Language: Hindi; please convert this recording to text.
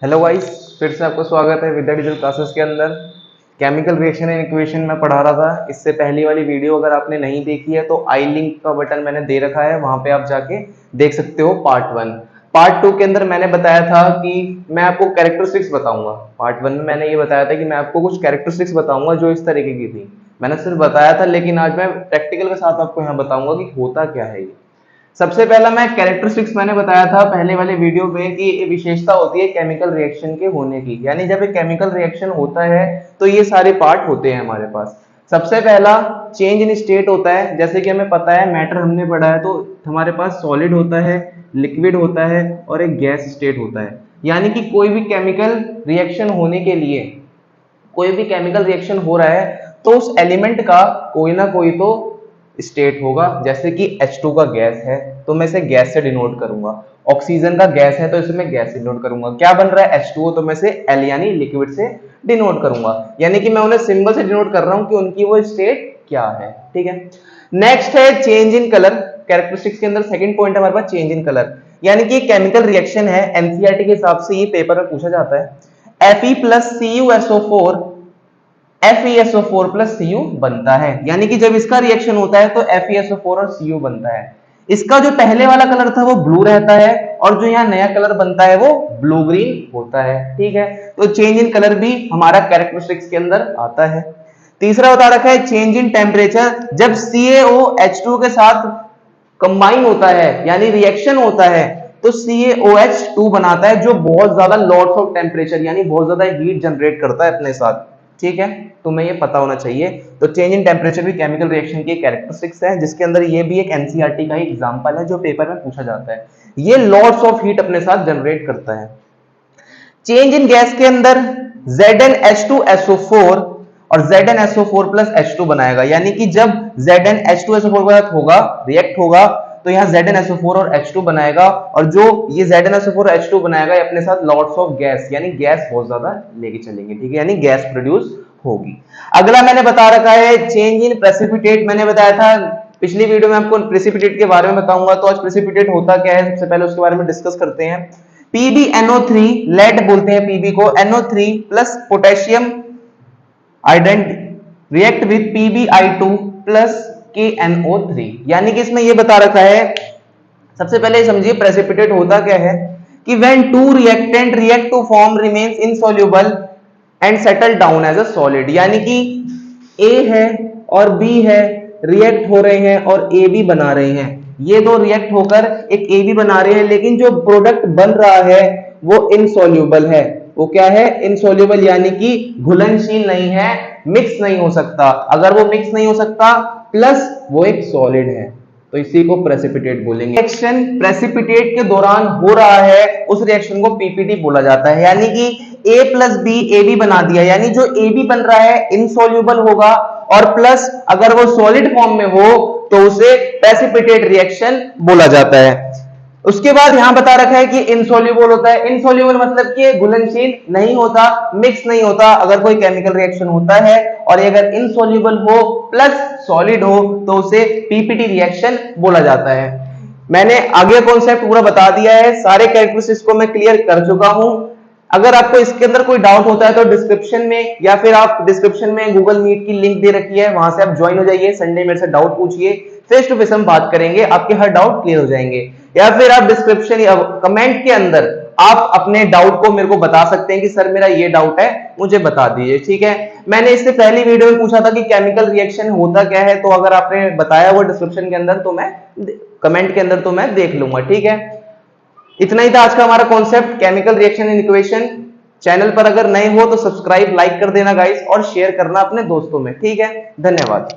हेलो गाइस, फिर से आपको स्वागत है विद्या डिजिटल क्लासेस के अंदर। केमिकल रिएक्शन एंड इक्वेशन में पढ़ा रहा था। इससे पहली वाली वीडियो अगर आपने नहीं देखी है तो आई लिंक का बटन मैंने दे रखा है, वहां पे आप जाके देख सकते हो। पार्ट 1 पार्ट 2 के अंदर मैंने बताया था कि मैं आपको कैरेक्टरिस्टिक्स बताऊंगा। पार्ट 1 में मैंने ये बताया था कि मैं आपको कुछ कैरेक्टरिस्टिक्स बताऊंगा जो इस तरीके की थी। मैंने सिर्फ बताया था, लेकिन आज मैं प्रैक्टिकल के साथ आपको यहाँ बताऊंगा कि होता क्या है ये। सबसे पहला मैं कैरेक्टरिस्टिक्स मैंने बताया था पहले वाले वीडियो में कि ये विशेषता होती है केमिकल रिएक्शन के होने की, यानी जब एक केमिकल रिएक्शन होता है तो ये सारे पार्ट होते हैं हमारे पास। सबसे पहला चेंज इन स्टेट होता है। जैसे कि हमें पता है, मैटर हमने पढ़ा है, तो हमारे पास सॉलिड होता है, लिक्विड होता है और एक गैस स्टेट होता है। यानी कि कोई भी केमिकल रिएक्शन होने के लिए, कोई भी केमिकल रिएक्शन हो रहा है तो उस एलिमेंट का कोई ना कोई तो स्टेट होगा। जैसे कि H2 का गैस है तो मैं इसे गैस से डिनोट करूंगा, ऑक्सीजन का गैस है तो इसे मैं गैस से डिनोट करूंगा। क्या बन रहा है H2O, तो मैं इसे L यानी लिक्विड से डिनोट करूंगा। यानी कि मैं उन्हें सिंबल से डिनोट कर रहा हूं कि उनकी वो स्टेट क्या है। ठीक है, नेक्स्ट है चेंज इन कलर। कैरेक्टरिस्टिक्स के अंदर सेकंड पॉइंट है हमारे पास चेंज इन कलर। यानी कि केमिकल रिएक्शन है, एनसीईआरटी के हिसाब से ये पेपर में पूछा जाता है। Fe plus CuSO4 FeSO4 plus Cu बनता है। यानी कि जब इसका रिएक्शन होता है तो FeSO4 और Cu बनता है। इसका जो पहले वाला कलर था वो ब्लू रहता है और जो यहाँ नया कलर बनता है वो ब्लू ग्रीन होता है। ठीक है, तो चेंज इन कलर भी हमारा कैरेक्टरिस्टिक्स के अंदर आता है। तीसरा बता रखा है चेंज इन टेम्परेचर। जब CaOH2 के साथ कंबाइन होता है यानी रिएक्शन होता है तो CaOH2 बनाता है, जो बहुत ज्यादा लॉट्स ऑफ टेम्परेचर यानी बहुत ज्यादा हीट जनरेट करता है अपने साथ। ठीक है, तुम्हें ये पता होना चाहिए। तो चेंज इन टेम्परेचर भी केमिकल रिएक्शन की कैरेक्टरिस्टिक्स है, जिसके अंदर ये भी एक एनसीईआरटी का ही एग्जांपल है जो पेपर में पूछा जाता है। ये लॉट्स ऑफ हीट अपने साथ जनरेट करता है। चेंज इन गैस के अंदर ZnH2SO4 और ZnSO4 प्लस H2 बनाएगा। यानी कि जब ZnH2SO4 के साथ होगा, रिएक्ट होगा, तो यहाँ ZnSO4 और H2 बनाएगा, और जो ये ZnSO4 और H2 बनाएगा ये अपने साथ लॉट्स ऑफ गैस यानी गैस बहुत ज्यादा लेके चलेंगे। ठीक है, यानी गैस प्रोड्यूस होगी। अगला मैंने बता रखा है चेंज इन प्रेसिपिटेट। मैंने बताया था पिछली वीडियो में आपको प्रेसिपिटेट के बारे में बताऊंगा, तो आज प्रेसिपिटेट होता क्या है सबसे पहले उसके बारे में डिस्कस करते हैं। PbNO3, लेड बोलते हैं Pb को, NO3 प्लस पोटेशियम आइडेंट react with PbI2 plus KNO3। यानी कि इसमें यह बता रखा है, सबसे पहले समझिए प्रेसिपिटेट होता क्या है कि when two reactant react to form remains insoluble and settle down as a solid. यानी कि A है और B है, रिएक्ट हो रहे हैं और A भी बना रहे हैं। ये दो रिएक्ट होकर एक A भी बना रहे हैं, लेकिन जो प्रोडक्ट बन रहा है वो इनसॉल्युबल है। वो क्या है? इनसॉल्युबल, यानी कि घुलनशील नहीं है, मिक्स नहीं हो सकता। अगर वो मिक्स नहीं हो सकता प्लस वो एक सॉलिड है, तो इसी को प्रेसिपिटेट बोलेंगे। रिएक्शन प्रेसिपिटेट के दौरान हो रहा है उस रिएक्शन को पीपीटी बोला जाता है। यानी कि A plus B A B बना दिया, यानी जो ए बी बन रहा है इनसॉल्युबल होगा, और प्लस अगर वो सॉलिड फॉर्म में हो तो उसे प्रेसिपिटेट रिएक्शन बोला जाता है। उसके बाद यहां बता रखा है कि इनसॉल्युबल होता है। इनसॉल्युबल मतलब कि घुलनशील नहीं होता, मिक्स नहीं होता। अगर कोई केमिकल रिएक्शन होता है और ये अगर इनसॉल्युबल हो प्लस सॉलिड हो तो उसे पीपीटी रिएक्शन बोला जाता है। मैंने आगे कॉन्सेप्ट पूरा बता दिया है, सारे कैरेक्टरिस्टिक्स को मैं क्लियर कर चुका हूं। अगर आपको इसके अंदर कोई डाउट होता है तो डिस्क्रिप्शन में, या फिर आप डिस्क्रिप्शन में गूगल मीट की लिंक दे रखी है, वहां से आप ज्वाइन हो जाइए। संडे मेरे से डाउट पूछिए, फेस टू फेस हम बात करेंगे, आपके हर डाउट क्लियर हो जाएंगे। या फिर आप डिस्क्रिप्शन या कमेंट के अंदर आप अपने डाउट को मेरे को बता सकते हैं कि सर मेरा ये डाउट है, मुझे बता दीजिए। ठीक है, मैंने इससे पहली वीडियो में पूछा था कि केमिकल रिएक्शन होता क्या है, तो अगर आपने बताया वो डिस्क्रिप्शन के अंदर तो मैं कमेंट के अंदर तो मैं देख लूंगा। ठीक है, इतना ही था आज का हमारा concept chemical reaction and equation. Channel पर अगर नए हो तो सब्सक्राइब लाइक कर देना गाइस, और शेयर करना अपने दोस्तों में। ठीक है, धन्यवाद।